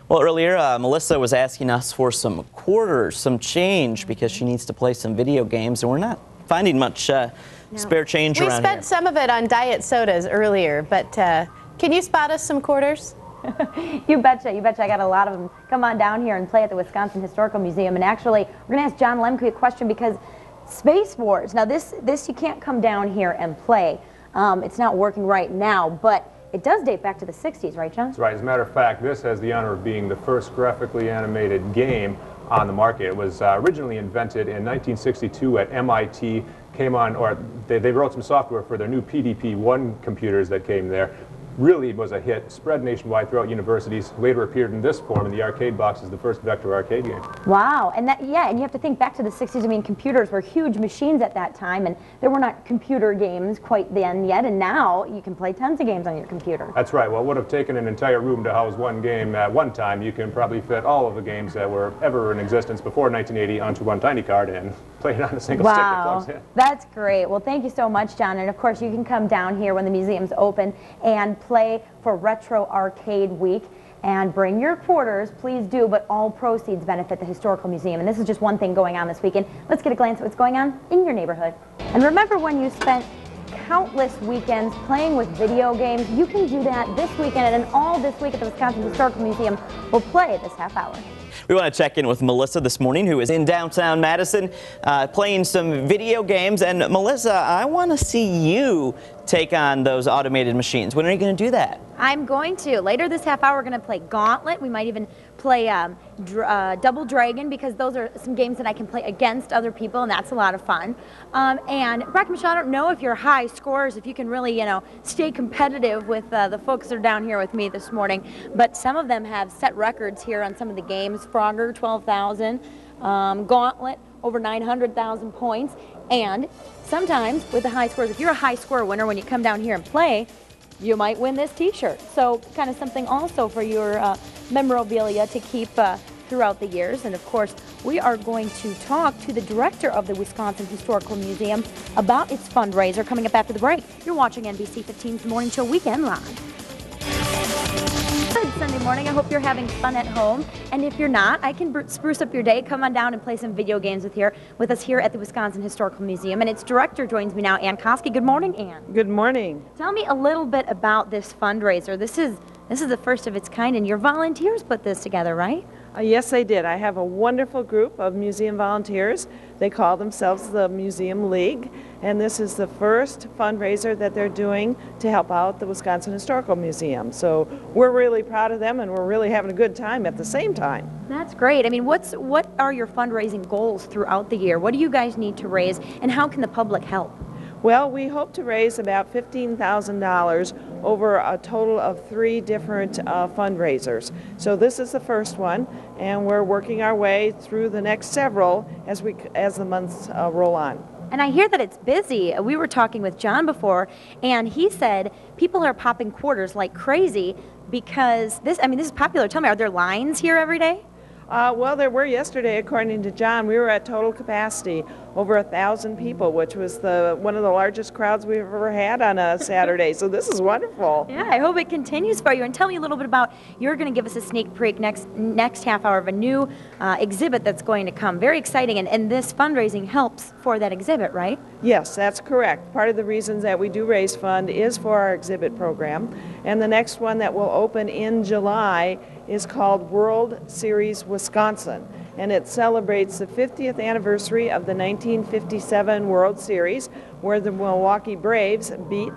Well, earlier, Melissa was asking us for some quarters, some change, because she needs to play some video games, and we're not finding much spare change around here. We spent some of it on diet sodas earlier, but can you spot us some quarters? You betcha, you betcha. I got a lot of them. Come on down here and play at the Wisconsin Historical Museum. And actually, we're going to ask John Lemke a question because Space Wars, now this you can't come down here and play. It's not working right now, but it does date back to the 60s, right, John? That's right. As a matter of fact, this has the honor of being the first graphically animated game on the market. It was originally invented in 1962 at MIT. Came on, or they wrote some software for their new PDP-1 computers that came there. Really was a hit, spread nationwide throughout universities, later appeared in this form in the arcade box as the first vector arcade game. Wow, and that, yeah, and you have to think back to the 60s. I mean, computers were huge machines at that time, and there were not computer games quite then yet, and now you can play tons of games on your computer. That's right. Well, it would have taken an entire room to house one game at one time. You can probably fit all of the games that were ever in existence before 1980 onto one tiny card and play it on a single stick that plugs in. That's great. Well, thank you so much, John, and of course you can come down here when the museum's open and play for Retro Arcade Week and bring your quarters, please do, but all proceeds benefit the Historical Museum, and this is just one thing going on this weekend. Let's get a glance at what's going on in your neighborhood. And remember when you spent countless weekends playing with video games, you can do that this weekend, and all this week at the Wisconsin Historical Museum will play this half hour. We want to check in with Melissa this morning, who is in downtown Madison playing some video games. And Melissa, I want to see you take on those automated machines. When are you going to do that? I'm going to. Later this half hour, we're going to play Gauntlet. We might even play Double Dragon, because those are some games that I can play against other people, and that's a lot of fun. And Brock and Michelle, I don't know if you're high scorers, if you can really, stay competitive with the folks that are down here with me this morning, but some of them have set records here on some of the games. Frogger, 12,000. Gauntlet, over 900,000 points. And sometimes with the high scores, if you're a high score winner when you come down here and play, you might win this t-shirt. So kind of something also for your memorabilia to keep throughout the years. And of course, we are going to talk to the director of the Wisconsin Historical Museum about its fundraiser coming up after the break. You're watching NBC 15's Morning Show Weekend Live. Good Sunday morning. I hope you're having fun at home. And if you're not, I can spruce up your day. Come on down and play some video games with us here at the Wisconsin Historical Museum. And its director joins me now, Ann Koski. Good morning, Ann. Good morning. Tell me a little bit about this fundraiser. This is the first of its kind, and your volunteers put this together, right? Yes, I did. I have a wonderful group of museum volunteers. They call themselves the Museum League, and this is the first fundraiser that they're doing to help out the Wisconsin Historical Museum. So we're really proud of them, and we're really having a good time at the same time. That's great. I mean, what are your fundraising goals throughout the year? What do you guys need to raise, and how can the public help? Well, we hope to raise about $15,000 over a total of 3 different fundraisers. So this is the first one, and we're working our way through the next several as the months roll on. And I hear that it's busy. We were talking with John before, and he said people are popping quarters like crazy because this is popular. Tell me, are there lines here every day? Well, there were yesterday, according to John. We were at total capacity, over 1,000 people, which was one of the largest crowds we've ever had on a Saturday. So this is wonderful. Yeah, I hope it continues for you. And tell me a little bit about, you're going to give us a sneak peek next half hour of a new exhibit that's going to come. Very exciting, and this fundraising helps for that exhibit, right? Yes, that's correct. Part of the reasons that we do raise fund is for our exhibit program. And the next one that will open in July is called World Series Wisconsin, and it celebrates the 50th anniversary of the 1957 World Series, where the Milwaukee Braves beat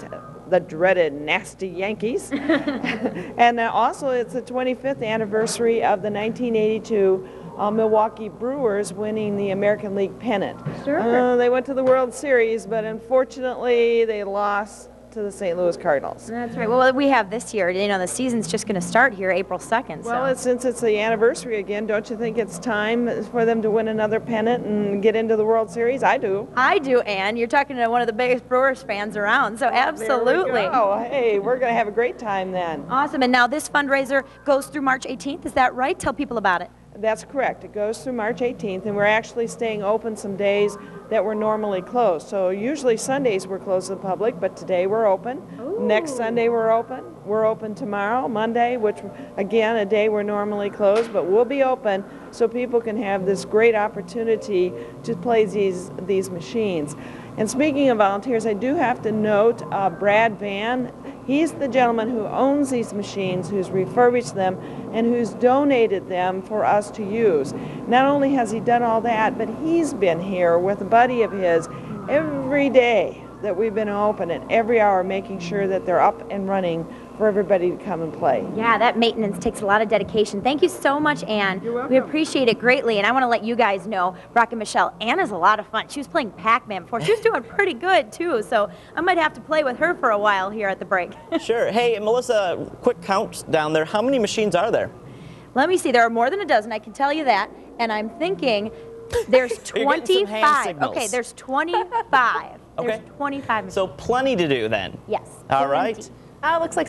the dreaded nasty Yankees. And also it's the 25th anniversary of the 1982 Milwaukee Brewers winning the American League pennant. Sure. They went to the World Series, but unfortunately they lost to the St. Louis Cardinals. That's right. Well, we have this year, the season's just going to start here April 2nd. Well, since it's the anniversary again, don't you think it's time for them to win another pennant and get into the World Series? I do. I do, Ann. You're talking to one of the biggest Brewers fans around, so absolutely. Oh, hey, we're going to have a great time then. Awesome. And now this fundraiser goes through March 18th. Is that right? Tell people about it. That's correct. It goes through March 18th, and we're actually staying open some days that were normally closed. So usually Sundays we're closed to the public, but today we're open. Ooh. Next Sunday we're open. we're open tomorrow, Monday, which again, a day we're normally closed, but we'll be open so people can have this great opportunity to play these machines. And speaking of volunteers, I do have to note Brad Van. He's the gentleman who owns these machines, who's refurbished them, and who's donated them for us to use. Not only has he done all that, but he's been here with a buddy of his every day that we've been open, and every hour making sure that they're up and running for everybody to come and play. Yeah, that maintenance takes a lot of dedication. Thank you so much, Ann. You're welcome. We appreciate it greatly, and I want to let you guys know, Brock and Michelle, Anna's a lot of fun. She was playing Pac-Man before. She was doing pretty good, too, so I might have to play with her for a while here at the break. Sure. Hey, Melissa, quick count down there. How many machines are there? Let me see. There are more than a dozen, I can tell you that, and I'm thinking there's You're getting some hand 25. signals. Okay, there's 25. Okay. There's 25 machines. So plenty to do then. Yes. All plenty. right. Oh, it looks like